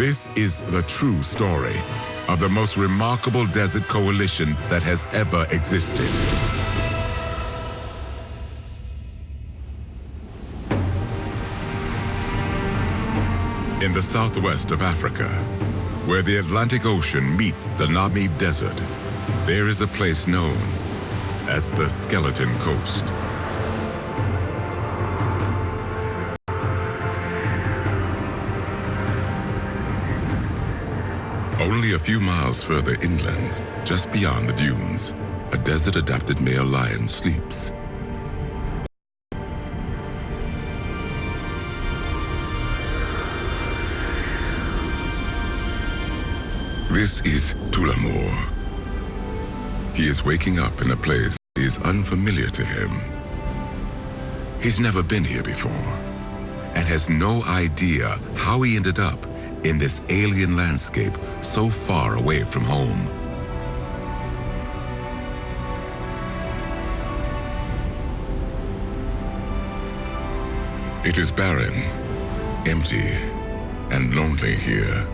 This is the true story of the most remarkable desert coalition that has ever existed. In the southwest of Africa, where the Atlantic Ocean meets the Namib Desert, there is a place known as the Skeleton Coast. Only a few miles further inland, just beyond the dunes, a desert-adapted male lion sleeps. This is Tullamore. He is waking up in a place that is unfamiliar to him. He's never been here before, and has no idea how he ended up in this alien landscape so far away from home. It is barren, empty, and lonely here.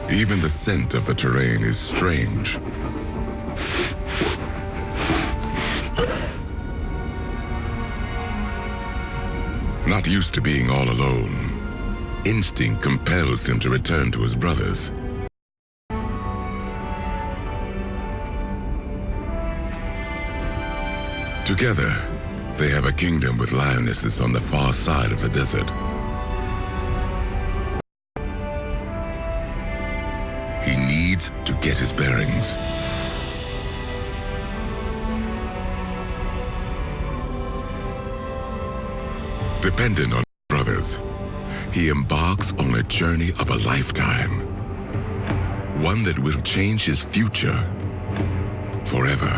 Even the scent of the terrain is strange. Not used to being all alone, instinct compels him to return to his brothers. Together, they have a kingdom with lionesses on the far side of the desert. He needs to get his bearings. Dependent on brothers, he embarks on a journey of a lifetime. One that will change his future forever.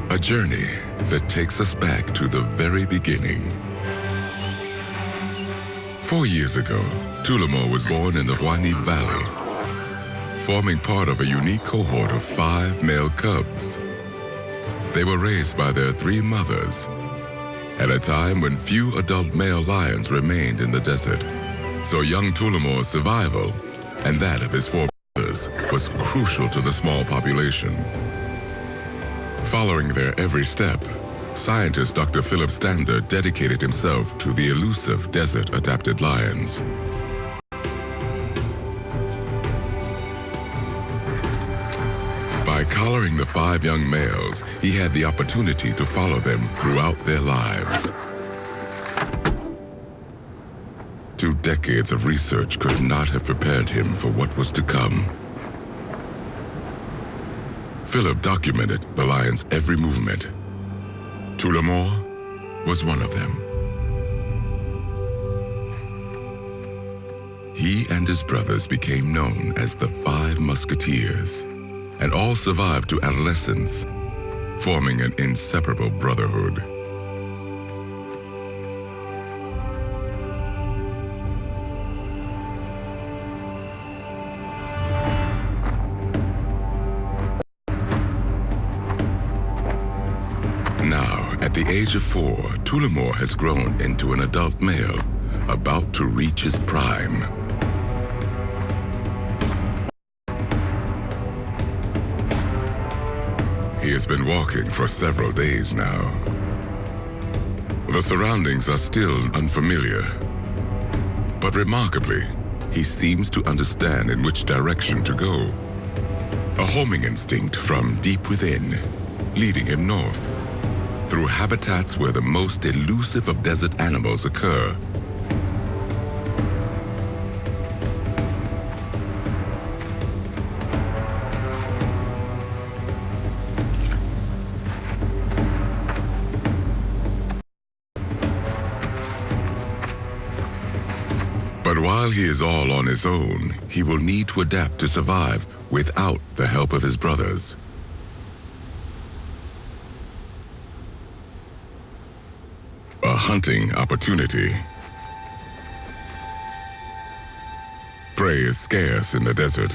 A journey that takes us back to the very beginning. 4 years ago, Tullamore was born in the Namib Valley, forming part of a unique cohort of 5 male cubs. They were raised by their 3 mothers at a time when few adult male lions remained in the desert. So young Tullamore's survival and that of his 4 brothers was crucial to the small population. Following their every step, scientist Dr. Philip Stander dedicated himself to the elusive desert-adapted lions. By collaring the 5 young males, he had the opportunity to follow them throughout their lives. 2 decades of research could not have prepared him for what was to come. Philip documented the lions' every movement. Tullamore was one of them. He and his brothers became known as the 5 Musketeers, and all survived to adolescence, forming an inseparable brotherhood. Now, at the age of 4, Tullamore has grown into an adult male, about to reach his prime. He has been walking for several days now. The surroundings are still unfamiliar, but remarkably, he seems to understand in which direction to go. A homing instinct from deep within, leading him north, through habitats where the most elusive of desert animals occur. But while he is all on his own, he will need to adapt to survive without the help of his brothers. A hunting opportunity. Prey is scarce in the desert.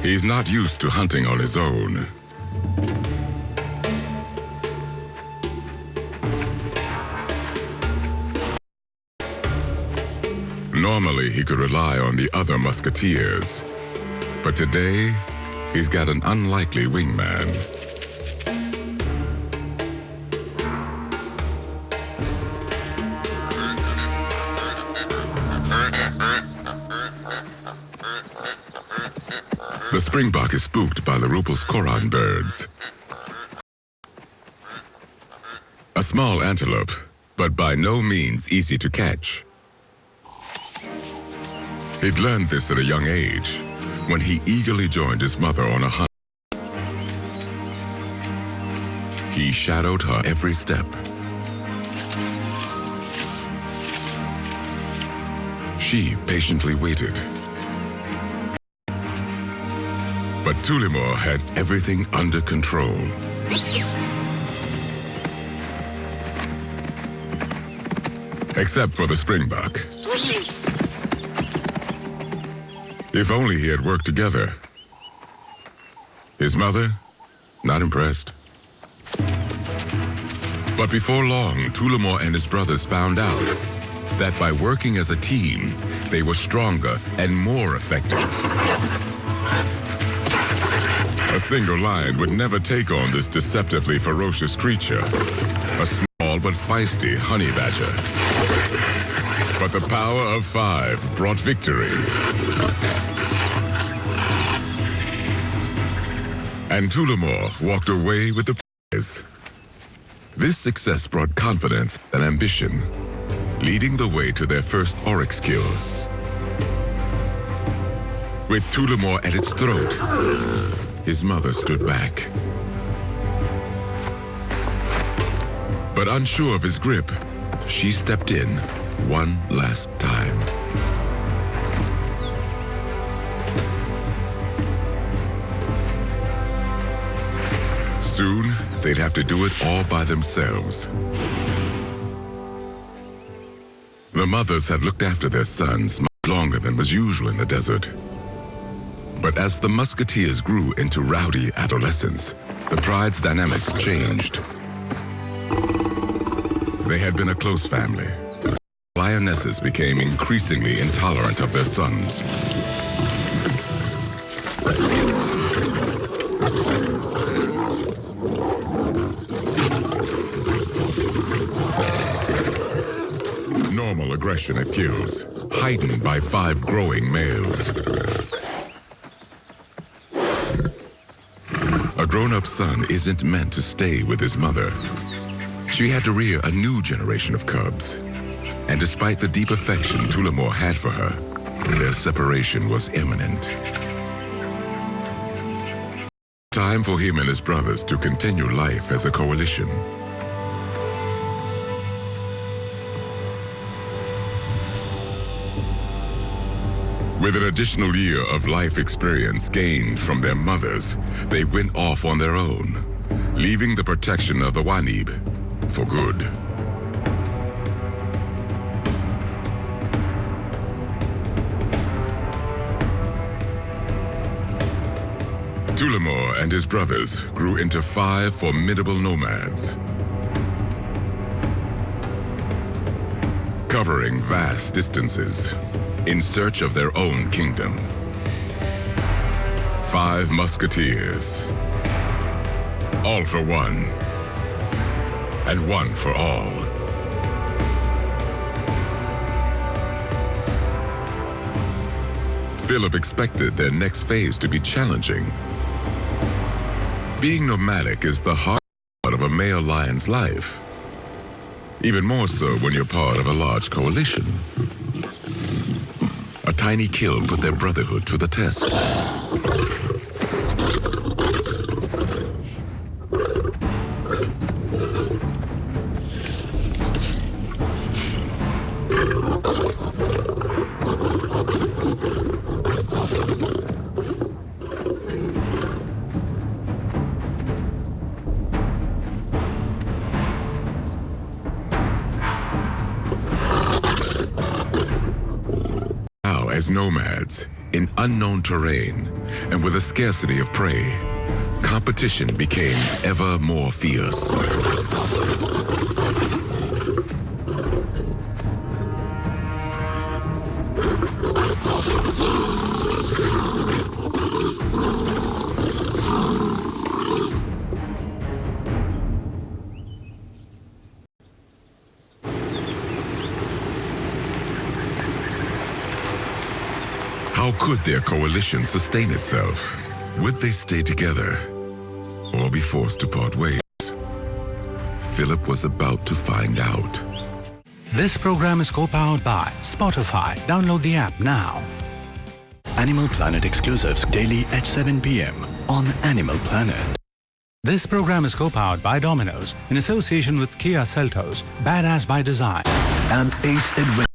He's not used to hunting on his own. Normally, he could rely on the other musketeers. But today, he's got an unlikely wingman. The springbok is spooked by the Rupel's koran birds. A small antelope, but by no means easy to catch. He'd learned this at a young age, when he eagerly joined his mother on a hunt. He shadowed her every step. She patiently waited. But Tullamore had everything under control. Except for the springbok. If only he had worked together. His mother, not impressed. But before long, Tullamore and his brothers found out that by working as a team, they were stronger and more effective. A single lion would never take on this deceptively ferocious creature, a small but feisty honey badger. But the power of 5 brought victory. And Tullamore walked away with the prize. This success brought confidence and ambition, leading the way to their first oryx kill. With Tullamore at its throat, his mother stood back. But unsure of his grip, she stepped in one last time. Soon, they'd have to do it all by themselves. The mothers had looked after their sons much longer than was usual in the desert. But as the musketeers grew into rowdy adolescents, the pride's dynamics changed. They had been a close family. Lionesses became increasingly intolerant of their sons. Normal aggression at kills, heightened by 5 growing males. A grown-up son isn't meant to stay with his mother. She had to rear a new generation of cubs. And despite the deep affection Tullamore had for her, their separation was imminent. Time for him and his brothers to continue life as a coalition. With an additional year of life experience gained from their mothers, they went off on their own, leaving the protection of the Wanib for good. Tullamore and his brothers grew into 5 formidable nomads, covering vast distances in search of their own kingdom. 5 musketeers, all for one, and one for all. Philip expected their next phase to be challenging. Being nomadic is the hard part of a male lion's life. Even more so when you're part of a large coalition. A tiny kill put their brotherhood to the test. As nomads, in unknown terrain and with a scarcity of prey, competition became ever more fierce. How could their coalition sustain itself? Would they stay together or be forced to part ways? Philip was about to find out. This program is co-powered by Spotify. Download the app now. Animal Planet exclusives daily at 7 p.m. on Animal Planet. This program is co-powered by Domino's in association with Kia Seltos, Badass by Design. And Ace Adventure.